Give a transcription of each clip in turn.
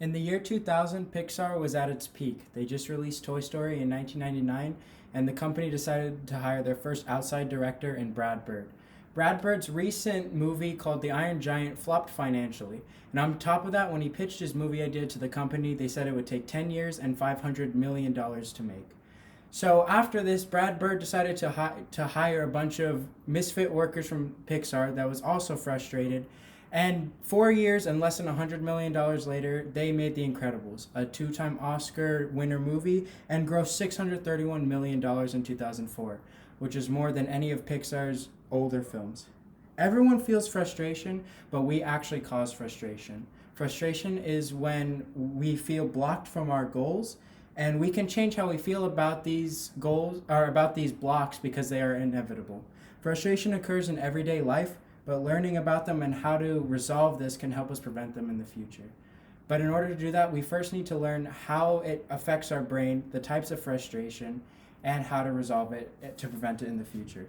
In the year 2000, Pixar was at its peak. They just released Toy Story in 1999, and the company decided to hire their first outside director in Brad Bird. Brad Bird's recent movie called The Iron Giant flopped financially. And on top of that, when he pitched his movie idea to the company, they said it would take 10 years and $500 million to make. So after this, Brad Bird decided to hire a bunch of misfit workers from Pixar that was also frustrated. And 4 years and less than $100 million later, they made The Incredibles, a two-time Oscar winner movie, and grossed $631 million in 2004, which is more than any of Pixar's older films. Everyone feels frustration, but we actually cause frustration. Frustration is when we feel blocked from our goals, and we can change how we feel about these goals or about these blocks because they are inevitable. Frustration occurs in everyday life, but learning about them and how to resolve this can help us prevent them in the future. But in order to do that, we first need to learn how it affects our brain, the types of frustration, and how to resolve it to prevent it in the future.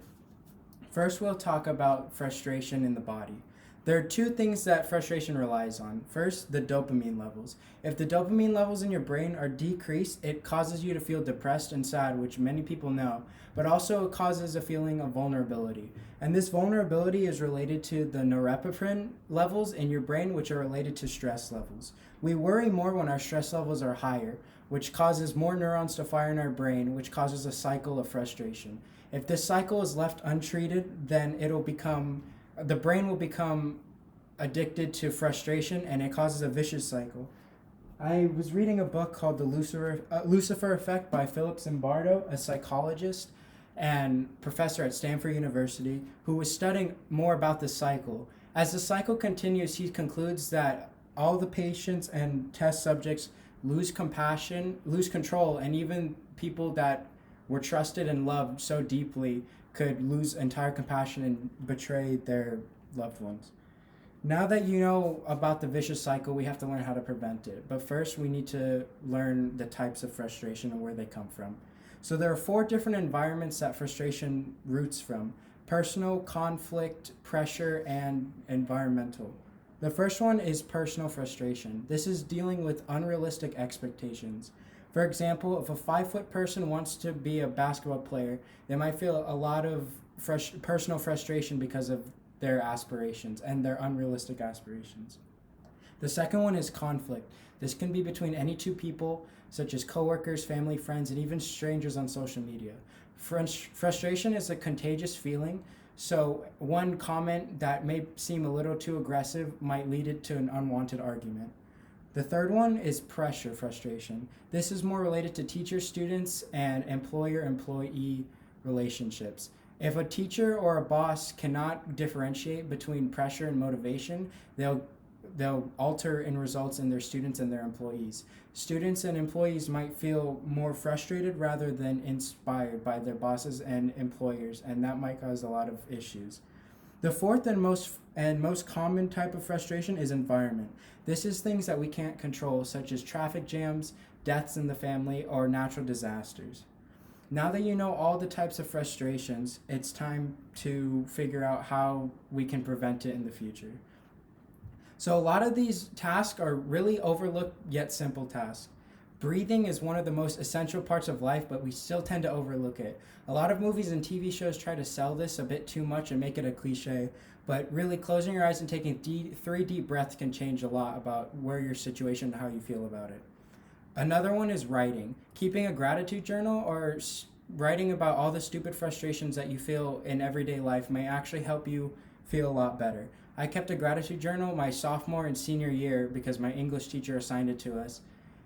First, we'll talk about frustration in the body. There are two things that frustration relies on. First, the dopamine levels. If the dopamine levels in your brain are decreased, it causes you to feel depressed and sad, which many people know, but also it causes a feeling of vulnerability. And this vulnerability is related to the norepinephrine levels in your brain, which are related to stress levels. We worry more when our stress levels are higher, which causes more neurons to fire in our brain, which causes a cycle of frustration. If this cycle is left untreated, then the brain will become addicted to frustration, and it causes a vicious cycle. I was reading a book called The Lucifer Effect by Philip Zimbardo, a psychologist and professor at Stanford University, who was studying more about the cycle. As the cycle continues, he concludes that all the patients and test subjects lose compassion, lose control, and even people that were trusted and loved so deeply could lose entire compassion and betray their loved ones. Now that you know about the vicious cycle, we have to learn how to prevent it. But first, we need to learn the types of frustration and where they come from. So there are four different environments that frustration roots from: personal, conflict, pressure, and environmental. The first one is personal frustration. This is dealing with unrealistic expectations. For example, if a 5 foot person wants to be a basketball player, they might feel a lot of personal frustration because of their aspirations and their unrealistic aspirations. The second one is conflict. This can be between any two people, such as coworkers, family, friends, and even strangers on social media. Frustration is a contagious feeling, so one comment that may seem a little too aggressive might lead it to an unwanted argument. The third one is pressure frustration. This is more related to teachers, students, and employer-employee relationships. If a teacher or a boss cannot differentiate between pressure and motivation, they'll alter in results in their students and their employees. Students and employees might feel more frustrated rather than inspired by their bosses and employers, and that might cause a lot of issues. The fourth and most common type of frustration is environment. This is things that we can't control, such as traffic jams, deaths in the family, or natural disasters. Now that you know all the types of frustrations, it's time to figure out how we can prevent it in the future. So a lot of these tasks are really overlooked yet simple tasks. Breathing is one of the most essential parts of life, but we still tend to overlook it. A lot of movies and TV shows try to sell this a bit too much and make it a cliche, but really closing your eyes and taking three deep breaths can change a lot about where your situation and how you feel about it. Another one is writing. Keeping a gratitude journal or writing about all the stupid frustrations that you feel in everyday life may actually help you feel a lot better. I kept a gratitude journal my sophomore and senior year because my English teacher assigned it to us.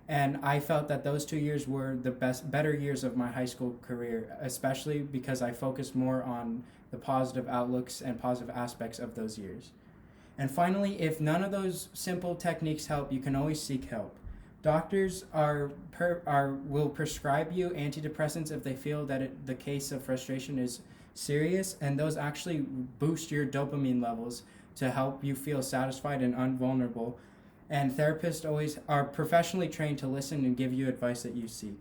And I felt that those 2 years were the better years of my high school career, especially because I focused more on the positive outlooks and positive aspects of those years. And finally, if none of those simple techniques help, you can always seek help. Doctors will prescribe you antidepressants if they feel that the case of frustration is serious, and those actually boost your dopamine levels to help you feel satisfied and unvulnerable. And therapists always are professionally trained to listen and give you advice that you seek.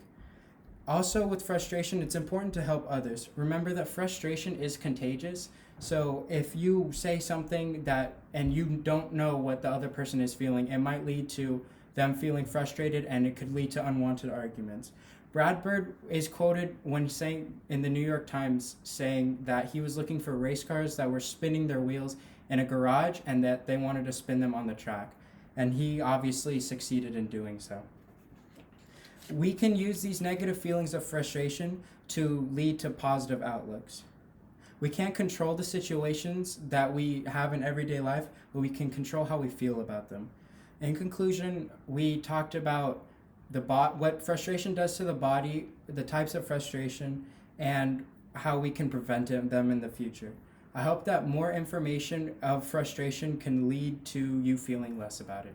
Also, with frustration, it's important to help others. Remember that frustration is contagious. So if you say something and you don't know what the other person is feeling, it might lead to them feeling frustrated, and it could lead to unwanted arguments. Brad Bird is quoted when saying in the New York Times saying that he was looking for race cars that were spinning their wheels in a garage and that they wanted to spin them on the track. And he obviously succeeded in doing so. We can use these negative feelings of frustration to lead to positive outlooks. We can't control the situations that we have in everyday life, but we can control how we feel about them. In conclusion, we talked about what frustration does to the body, the types of frustration, and how we can prevent them in the future. I hope that more information of frustration can lead to you feeling less about it.